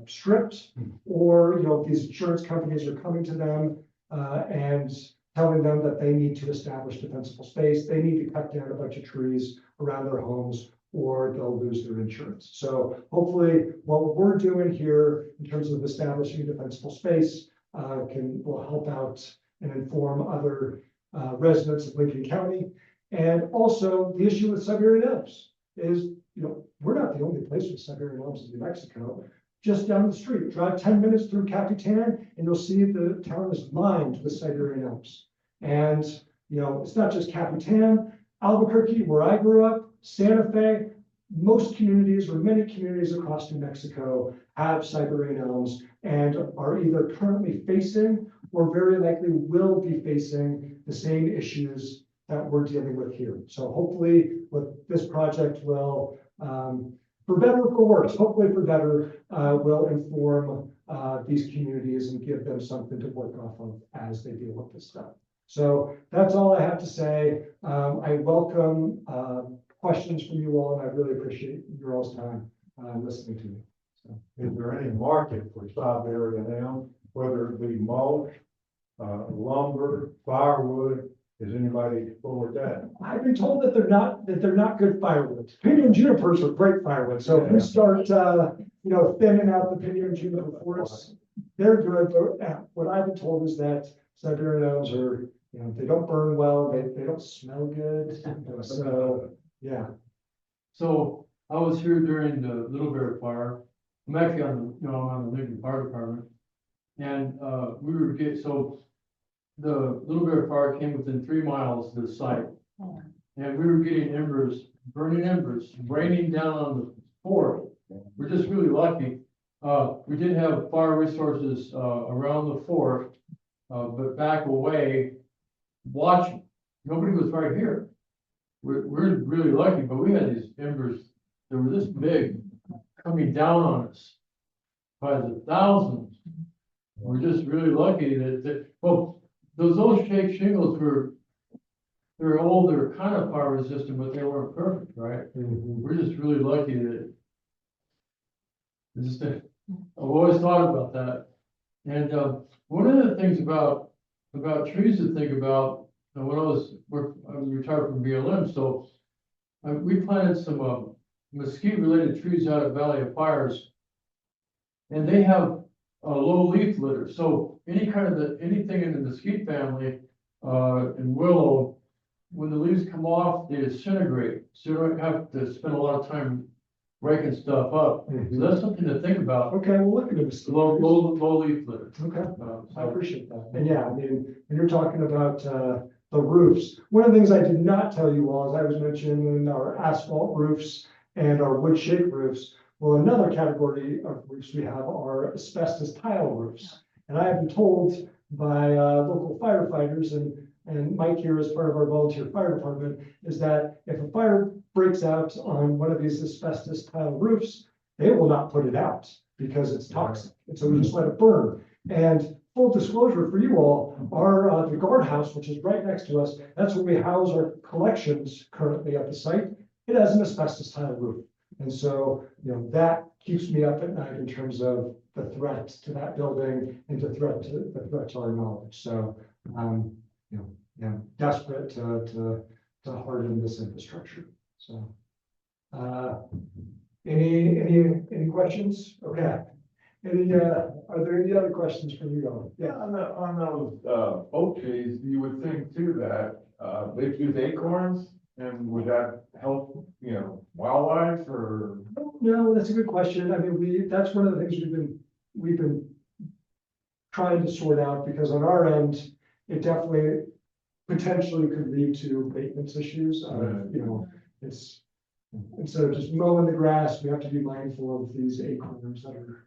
Speaker 1: stripped, or these insurance companies are coming to them and telling them that they need to establish defensible space. They need to cut down a bunch of trees around their homes, or they'll lose their insurance. So hopefully, what we're doing here in terms of establishing defensible space will help out and inform other residents of Lincoln County. And also, the issue with Siberian elms is, we're not the only place with Siberian elms in New Mexico. Just down the street, drive 10 minutes through Capitan, and you'll see the town is lined with Siberian elms. And, it's not just Capitan, Albuquerque, where I grew up, Santa Fe, most communities or many communities across New Mexico have Siberian elms and are either currently facing or very likely will be facing the same issues that we're dealing with here. So hopefully with this project will, for better or for worse, hopefully for better, will inform these communities and give them something to work off of as they deal with this stuff. So that's all I have to say. I welcome questions from you all, and I really appreciate your all's time listening to me. So.
Speaker 2: Is there any market for Siberian elm, whether it be mulch, lumber, firewood? Is anybody for that?
Speaker 1: I've been told that they're not good firewood. Pinyon and junipers are great firewood. So if we start, thinning out the pinyon and juniper forests, they're good. But what I've been told is that Siberian elms are, they don't burn well. They don't smell good. So yeah.
Speaker 3: So I was here during the Little Bear Fire. I'm actually on the Lincoln Fire Department, and we were so the Little Bear Fire came within 3 miles of the site, and we were getting burning embers, raining down on the fort. We're just really lucky. We did have fire resources around the fort, but back away, watching. Nobody was right here. We're really lucky, but we had these embers that were this big coming down on us by the thousands. We're just really lucky that those shake shingles they're old, they're kind of fire resistant, but they weren't perfect, right?
Speaker 1: Mm-hmm.
Speaker 3: We're just really lucky that I've always thought about that. And one of the things about trees to think about, when I retired from BLM, so we planted some mesquite-related trees out of Valley of Fires, and they have a low leaf litter. So anything in the mesquite family and willow, when the leaves come off, they disintegrate. So you don't have to spend a lot of time breaking stuff up.
Speaker 1: Mm-hmm.
Speaker 3: So that's something to think about.
Speaker 1: Okay, we'll look at it.
Speaker 3: Low leaf litter.
Speaker 1: Okay, I appreciate that. And yeah, I mean, when you're talking about the roofs, one of the things I did not tell you all, as I was mentioning, our asphalt roofs and our wood shake roofs. Well, another category of roofs we have are asbestos tile roofs. And I have been told by local firefighters, and Mike here as part of our volunteer fire department, is that if a fire breaks out on one of these asbestos tile roofs, they will not put it out because it's toxic. And so we just let it burn. And full disclosure for you all, our the guardhouse, which is right next to us, that's where we house our collections currently at the site. It has an asbestos tile roof. And so, that keeps me up at night in terms of the threat to that building and the threat to our knowledge. So, desperate to harden this infrastructure. So, any questions? Okay. Are there any other questions from you all?
Speaker 4: Yeah, on those, oak trees, you would think too that, they use acorns, and would that help, wildlife or?
Speaker 1: No, that's a good question. I mean, that's one of the things we've been trying to sort out, because on our end, it definitely potentially could lead to maintenance issues. It's, instead of just mowing the grass, we have to be mindful of these acorns that are,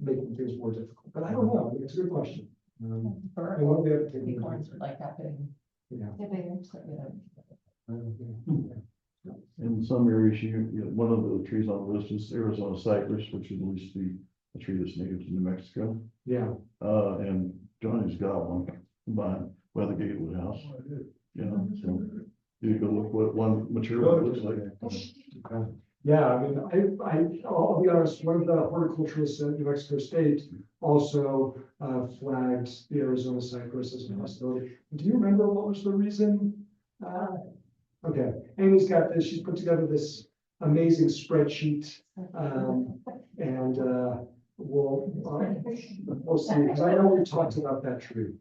Speaker 1: making things more difficult. But I don't know. I mean, it's a good question. And we'll be able to take a look at
Speaker 5: Acorns
Speaker 1: it.
Speaker 5: are like that big.
Speaker 1: Yeah.
Speaker 5: They're bigger, so,
Speaker 6: In some areas, one of the trees on the list is Arizona cypress, which is at least the tree that's native to New Mexico.
Speaker 1: Yeah.
Speaker 6: And Johnny's got one behind by the Gatewood House. So you go look what one material looks like.
Speaker 1: Okay. Yeah, I mean, I'll be honest, one of the horticulturists at New Mexico State also flagged the Arizona cypress as a possibility. Do you remember what was the reason? Okay, Amy's got this, she's put together this amazing spreadsheet, and we'll see, because I know we talked about that tree.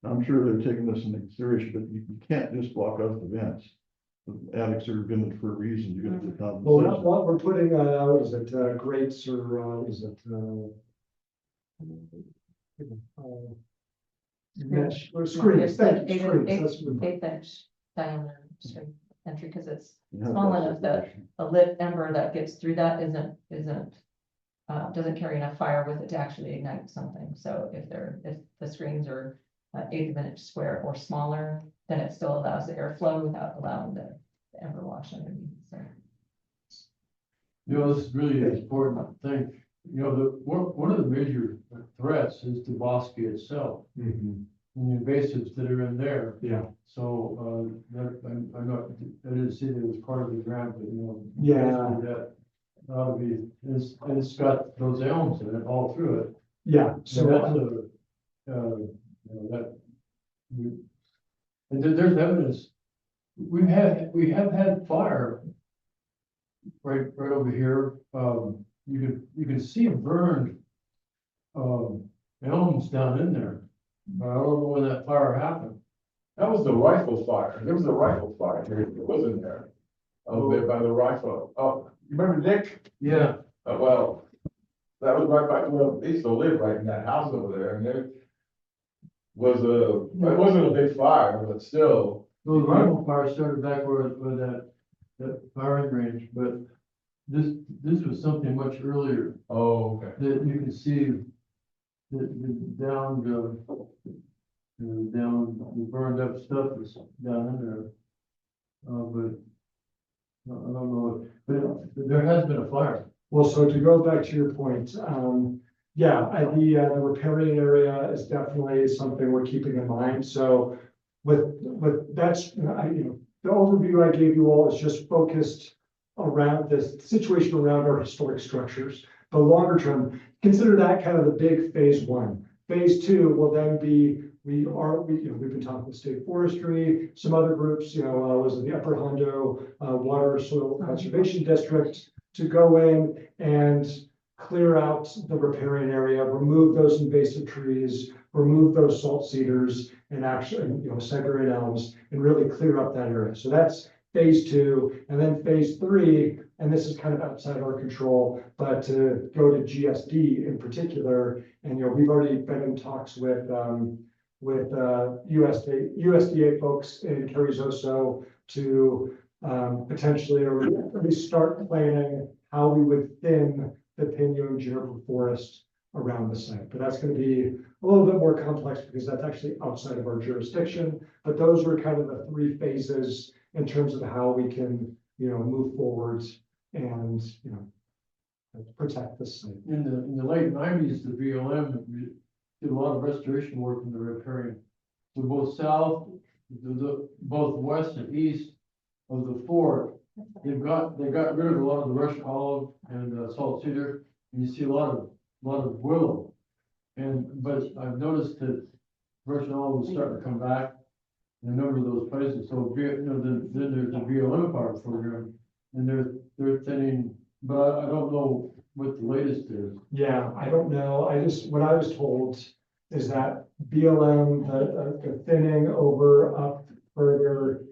Speaker 6: I'm sure they're taking this into consideration, but you can't just block off the vents. The attics are vented for a reason. You got to get
Speaker 1: Well,
Speaker 6: compensation.
Speaker 1: what we're putting, what is it, grates or, what is it? Mesh, or screens, thank you, screens, that's what we're-
Speaker 5: 8-inch diameter screen entry, because it's
Speaker 6: You have
Speaker 5: small
Speaker 6: that
Speaker 5: enough that
Speaker 6: separation.
Speaker 5: a lit ember that gets through that doesn't carry enough fire with it to actually ignite something. So if the screens are 1/8 of an inch square or smaller, then it still allows the airflow without allowing the ember wash underneath. So
Speaker 3: This is really an important thing. One of the major threats is the bosque itself, and the invasives that are in there.
Speaker 1: Yeah,
Speaker 3: So, I'm not, I didn't see that it was part of the grant, but,
Speaker 1: Yeah.
Speaker 3: basically that ought to be, it's got those elms in it all through it.
Speaker 1: yeah,
Speaker 3: So
Speaker 1: so,
Speaker 3: that's and there's evidence. We have had fire right over here. You can see burned, elms down in there. But I don't know when that fire happened.
Speaker 4: That was the rifle fire. There was a rifle fire here. It wasn't there. Over there by the rifle. Oh, you remember Nick?
Speaker 3: Yeah.
Speaker 4: Well, that was right by, well, they used to live right in that house over there, and there was it wasn't a big fire, but still.
Speaker 3: Well, the rifle fire started back where that firing range, but this was something much earlier
Speaker 4: Oh, okay.
Speaker 3: that you can see the down, the burned up stuff is down in there. But I don't know, but there has been a fire.
Speaker 1: well, so to go back to your point, the riparian area is definitely something we're keeping in mind. So with that's, the overview I gave you all is just focused around this situation around our historic structures. But longer term, consider that kind of the big phase one. Phase two will then be, we've been talking with state forestry, some other groups, was it the Upper Hondo Water Soil Conservation District, to go in and clear out the riparian area, remove those invasive trees, remove those salt cedars, and actually, segregate elms, and really clear up that area. So that's phase two, and then phase three, and this is kind of outside our control, but to go to GSD in particular, and we've already been in talks with USDA folks in Carrizoso to potentially, or at least start planning how we would thin the pinyon juniper forest around the site. But that's gonna be a little bit more complex because that's actually outside of our jurisdiction. But those were kind of the three phases in terms of how we can, move forwards and, protect the site.
Speaker 3: In the late nineties, the BLM did a lot of restoration work in the riparian. So both south, both west and east of the fort, they got rid of a lot of the Russian olive and salt cedar, and you see a lot of willow. But I've noticed that Russian olive is starting to come back in a number of those places. So, then there's the BLM part program, and they're thinning, but I don't know what the latest is.
Speaker 1: Yeah, I don't know. What I was told is that BLM, the thinning up further,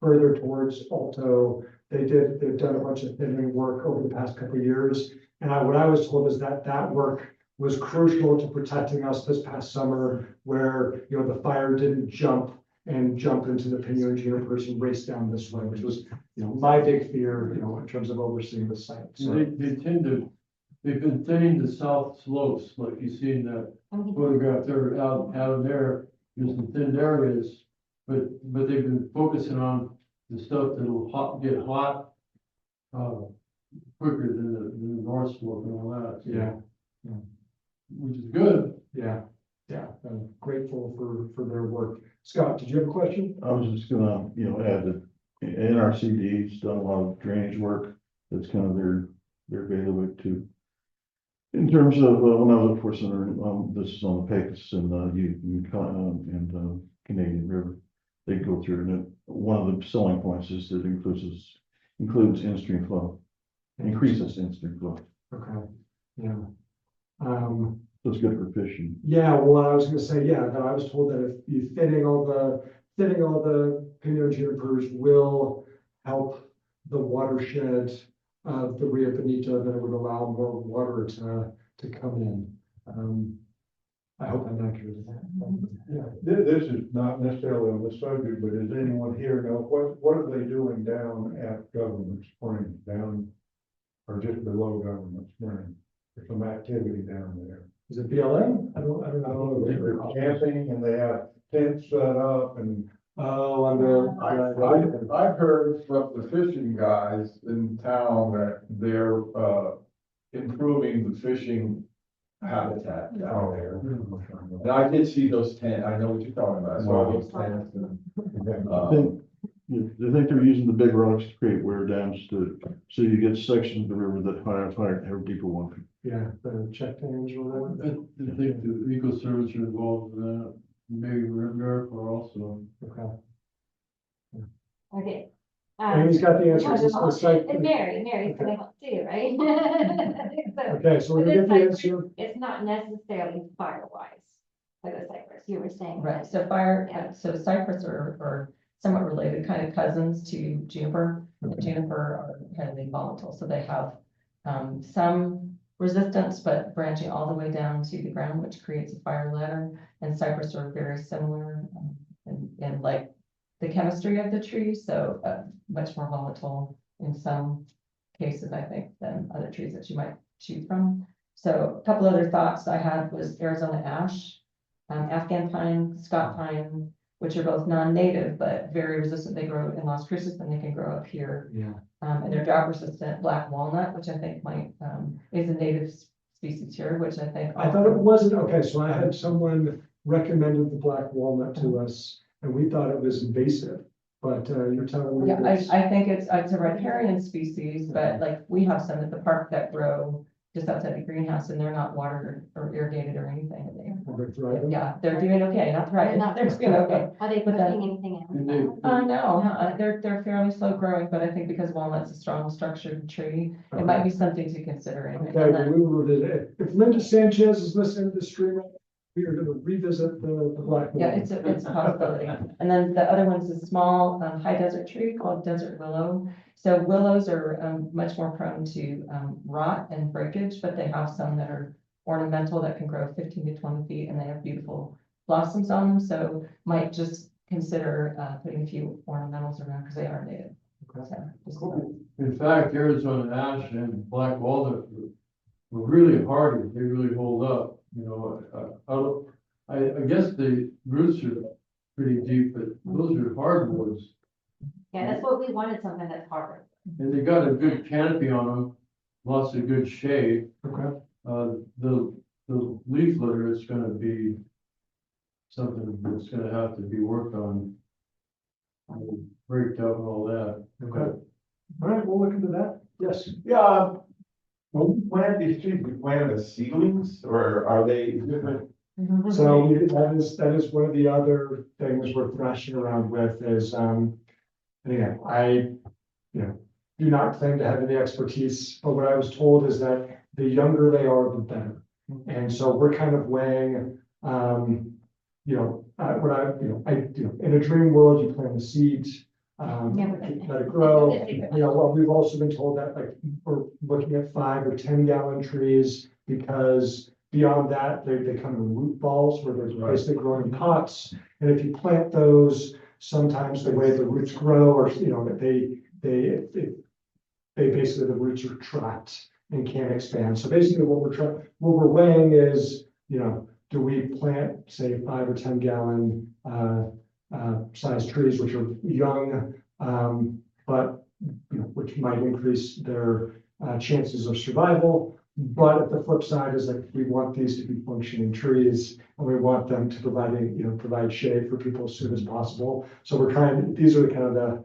Speaker 1: further towards Alto, they've done a bunch of thinning work over the past couple of years. And what I was told is that work was crucial to protecting us this past summer, where, the fire didn't jump into the pinyon junipers and race down this way, which was, my big fear, in terms of overseeing the site. So
Speaker 3: They've been thinning the south slopes, like you see in that photograph there, out of there, there's some thinned areas. But they've been focusing on the stuff that'll get hot, quicker than the north slope and all that. So,
Speaker 1: yeah,
Speaker 3: which is good.
Speaker 1: yeah. I'm grateful for their work. Scott, did you have a question?
Speaker 6: I was just gonna, add that NRCD's done a lot of drainage work. That's kind of their bailiwick too. In terms of, when I was at Forest Center, this is on the Pecos and, Canadian River. They go through, and one of the selling points is that includes in-stream flow, increases in-stream flow.
Speaker 1: Okay, yeah.
Speaker 6: So it's good for fishing.
Speaker 1: Yeah, well, I was gonna say, that I was told that if you thinning all the pinyon junipers will help the watershed of the Rio Bonito, that it would allow more water to come in. I hope I'm accurate with that.
Speaker 2: Yeah, this is not necessarily on the subject, but does anyone here know what are they doing down at Government Springs, or just below Government Springs? There's some activity down there.
Speaker 1: Is it BLM? I don't know.
Speaker 2: They're camping and they have tents set up and.
Speaker 1: Oh, on the.
Speaker 4: I've heard from the fishing guys in town that they're, improving the fishing habitat down there. And I did see those tents, I know what you're talking about, I saw those tents and,
Speaker 6: I think they're using the big rocks to create wear dams so you get sections of the river that have deeper water.
Speaker 1: Yeah, the check dams or whatever.
Speaker 3: I think the Eco Service are involved in that, maybe America also.
Speaker 1: Okay.
Speaker 7: Okay.
Speaker 1: And he's got the answers. It's the site.
Speaker 7: And Mary's gonna help too, right? So,
Speaker 1: Okay, so we're gonna get the answer.
Speaker 7: it's not necessarily fire wise for the cypress, you were saying.
Speaker 5: Right, so so cypress are somewhat related, kind of cousins to juniper. Juniper are highly volatile, so they have some resistance, but branching all the way down to the ground, which creates a fire ladder. And cypress are very similar in like the chemistry of the tree, so much more volatile in some cases, I think, than other trees that you might shoot from. So a couple other thoughts I had was Arizona ash, Afghan pine, Scott pine, which are both non-native, but very resistant. They grow in Las Cruces and they can grow up here.
Speaker 1: Yeah.
Speaker 5: And they're drought resistant. Black walnut, which I think might, is a native species here, which I think.
Speaker 1: I thought it wasn't, okay, so I had someone recommended the black walnut to us, and we thought it was invasive, but you're telling me.
Speaker 5: Yeah,
Speaker 1: it's-
Speaker 5: I think it's a riparian species, but like we have some at the park that grow just outside the greenhouse and they're not watered or irrigated or anything.
Speaker 1: They're thriving.
Speaker 5: Yeah, they're doing okay, not thriving, they're doing okay.
Speaker 7: Are they
Speaker 5: But then-
Speaker 7: putting anything
Speaker 3: And they-
Speaker 7: else?
Speaker 5: No, they're fairly slow growing, but I think because walnut's a strong structured tree, it might be something to consider. And
Speaker 1: Okay, well,
Speaker 5: then-
Speaker 1: we will revisit it. If Linda Sanchez is listening to the stream, we are gonna revisit the black.
Speaker 5: Yeah,
Speaker 1: walnut.
Speaker 5: it's a possibility. And then the other one's a small, high desert tree called desert willow. So willows are, much more prone to, rot and breakage, but they have some that are ornamental that can grow 15 to 20 feet and they have beautiful blossoms on them. So might just consider, putting a few ornamentals around, because they are native.
Speaker 1: Okay.
Speaker 5: So, just-
Speaker 1: Cool.
Speaker 3: In fact, Arizona ash and black walnut were really hardy, they really hold up, you know, I guess the roots are pretty deep, but those are hardwoods.
Speaker 7: Yeah, that's what we wanted, something that's harder.
Speaker 3: And they got a good canopy on them, lots of good shade.
Speaker 1: Okay.
Speaker 3: The leaf litter is gonna be something that's gonna have to be worked on. Breaked up and all that.
Speaker 1: Okay. All right, we'll look into that. Yes.
Speaker 8: Yeah, when we plant these trees, we plant the seedlings, or are they different?
Speaker 1: So that is one of the other things we're thrashing around with is, again, do not claim to have any expertise, but what I was told is that the younger they are, the better. And so we're kind of weighing, in a dream world, you plant the seed,
Speaker 7: Yeah.
Speaker 1: let it grow. Well, we've also been told that like, we're looking at 5 or 10 gallon trees, because beyond that, they come in root balls where they're basically growing in pots. And if you plant those, sometimes the way the roots grow, or, they basically, the roots are trapped and can't expand. So basically what we're weighing is, do we plant, say, 5 or 10 gallon, size trees, which are young, but, which might increase their, chances of survival. But at the flip side is like, we want these to be functioning trees, and we want them to provide shade for people as soon as possible. So these are the kind of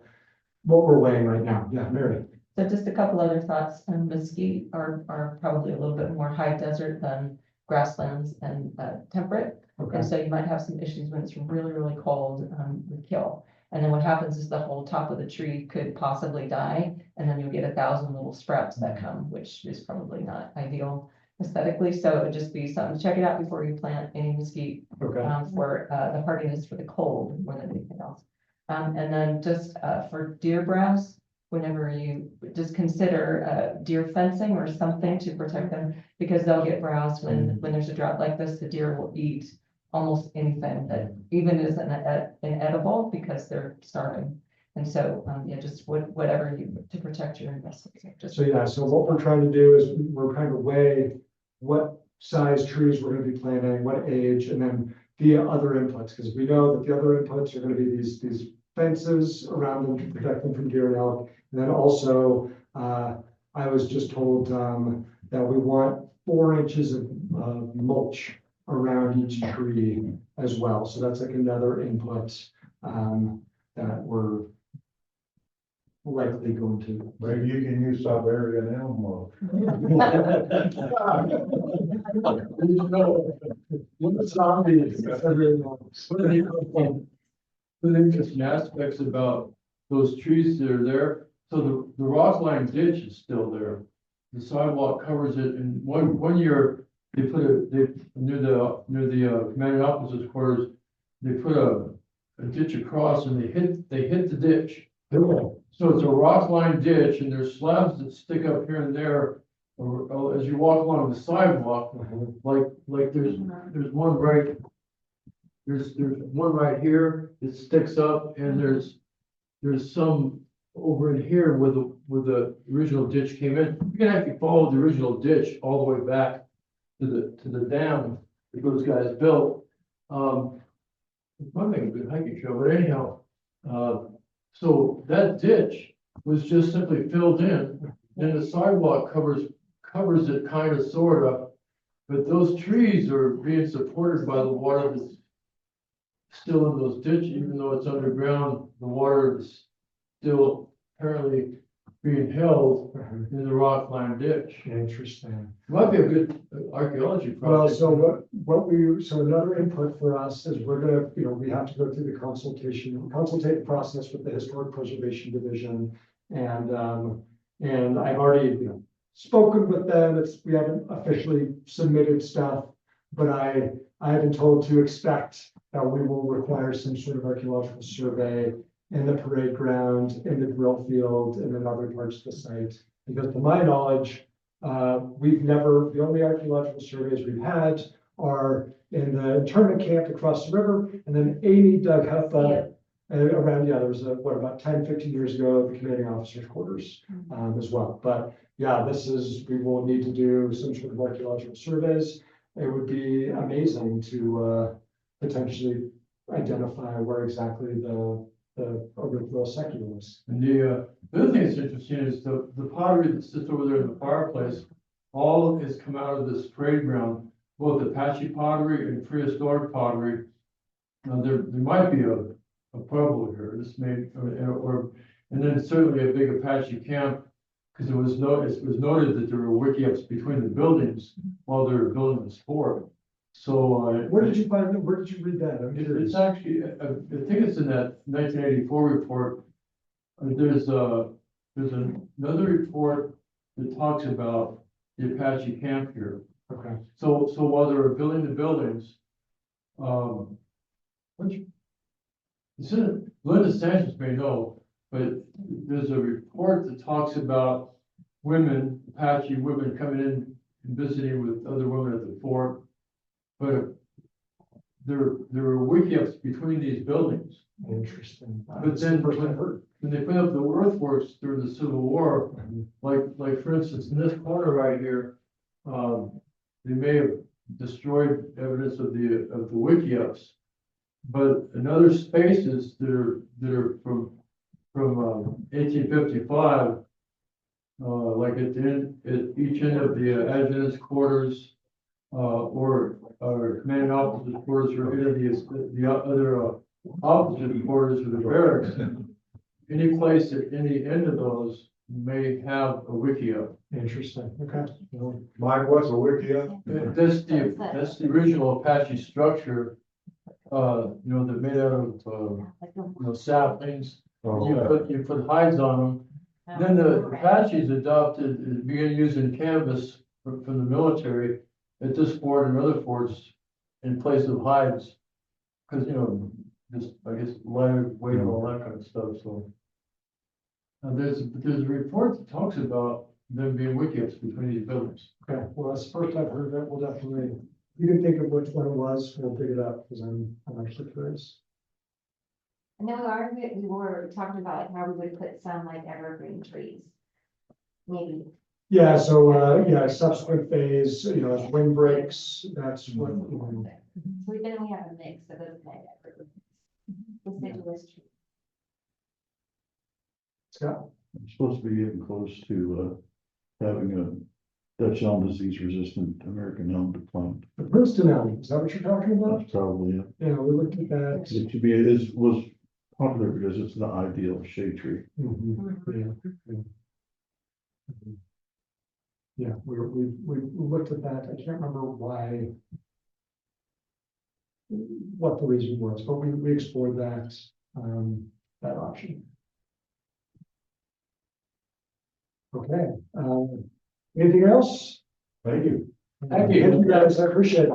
Speaker 1: what we're weighing right now. Yeah, Mary.
Speaker 5: So just a couple other thoughts, mesquite are probably a little bit more high desert than grasslands and temperate.
Speaker 1: Okay.
Speaker 5: And so you might have some issues when it's really, really cold, with kill. And then what happens is the whole top of the tree could possibly die, and then you'll get 1,000 little sprouts that come, which is probably not ideal aesthetically. So it would just be something to check it out before you plant any mesquite,
Speaker 1: Okay.
Speaker 5: for the hardiness for the cold more than anything else. And then just for deer browse, whenever you just consider deer fencing or something to protect them, because they'll get browsed when there's a drought like this. The deer will eat almost anything that even isn't inedible, because they're starving. And so, just whatever to protect your investments.
Speaker 1: So what we're trying to do is we're trying to weigh what size trees we're gonna be planting, what age, and then the other inputs, because we know that the other inputs are gonna be these fences around them to protect them from deer and elk. And then also, I was just told, that we want 4 inches of mulch around each tree as well. So that's like another input, that we're likely going to.
Speaker 2: Maybe you can use Siberian elm mold.
Speaker 3: The interesting aspects about those trees that are there, so the rock line ditch is still there. The sidewalk covers it, and one year, they near the commanding officer's quarters, they put a ditch across, and they hit the ditch. So it's a rock line ditch, and there's slabs that stick up here and there, or as you walk along the sidewalk, like there's one right. There's one right here that sticks up, and there's some over in here where the original ditch came in. You can actually follow the original ditch all the way back to the dam that those guys built. It might make a good hiking trail, but anyhow, so that ditch was just simply filled in, and the sidewalk covers it kind of, sort of. But those trees are being supported by the water that's still in those ditches, even though it's underground. The water is still apparently being held in the rock line ditch.
Speaker 1: Interesting.
Speaker 3: Might be a good archaeology
Speaker 1: Well,
Speaker 3: project.
Speaker 1: so another input for us is we're gonna, we have to go through the consultate process with the Historic Preservation Division. And I've already, spoken with them. We haven't officially submitted stuff, but I have been told to expect that we will require some sort of archaeological survey in the parade ground, in the drill field, and in other parts of the site. Because to my knowledge, the only archaeological surveys we've had are in the internment camp across the river, and then Amy dug up around, yeah, there was about 10, 15 years ago, the commanding officer's quarters, as well. But yeah, we will need to do some sort of archaeological surveys. It would be amazing to, potentially identify where exactly the original section was.
Speaker 3: And the other thing that's interesting is the pottery that sits over there in the fireplace, all has come out of this parade ground, both Apache pottery and prehistoric pottery. Now, there might be a pueblo here, this may, and then certainly a big Apache camp, because it was noted that there were wiki-ups between the buildings while they were building this fort. So,
Speaker 1: Where did you find it? Where did you read that? I'm curious.
Speaker 3: it's actually, I think it's in that 1984 report. There's another report that talks about the Apache camp here.
Speaker 1: Okay.
Speaker 3: So while they were building the buildings, Linda Sanchez may know, but there's a report that talks about women, Apache women coming in and visiting with other women at the fort. But there were wiki-ups between these buildings.
Speaker 1: Interesting.
Speaker 3: But then when they put up the earthworks during the Civil War, like for instance, in this corner right here, they may have destroyed evidence of the wiki-ups. But in other spaces that are from 1855, like at each end of the adjutant's quarters, or commanding officer's quarters, or any of the other officers' quarters or the barracks, any place at any end of those may have a wiki-up.
Speaker 1: Interesting. Okay.
Speaker 2: Mike, what's a wiki-up?
Speaker 3: That's the original Apache structure, that made out of, saplings. You put hides on them. Then the Apaches began using canvas from the military at this fort and other forts in place of hides. Cause just, I guess, lighter weight and all that kind of stuff, so. There's a report that talks about them being wiki-ups between these buildings.
Speaker 1: Okay, well, that's the first I've heard of it. We'll definitely, you can think of which one it was, we'll pick it up, because I'm actually curious.
Speaker 7: And then we were talking about like how we would put some like evergreen trees. Maybe,
Speaker 1: Yeah, so, subsequent phase, as wind breaks, that's what,
Speaker 7: so we have a mix of those kind of evergreen. Deciduous trees.
Speaker 1: Scott?
Speaker 6: It's supposed to be getting close to, having a Dutch elm disease resistant American elm to plant.
Speaker 1: The Princeton elm, is that what you're talking about?
Speaker 6: That's probably it.
Speaker 1: Yeah, we looked at that.
Speaker 6: It should be, was popular because it's the ideal shade tree.
Speaker 1: Yeah, we looked at that. I can't remember what the reason was, but we explored that, that option. Okay, anything else?
Speaker 2: Thank you.
Speaker 1: Thank you guys, I appreciate it.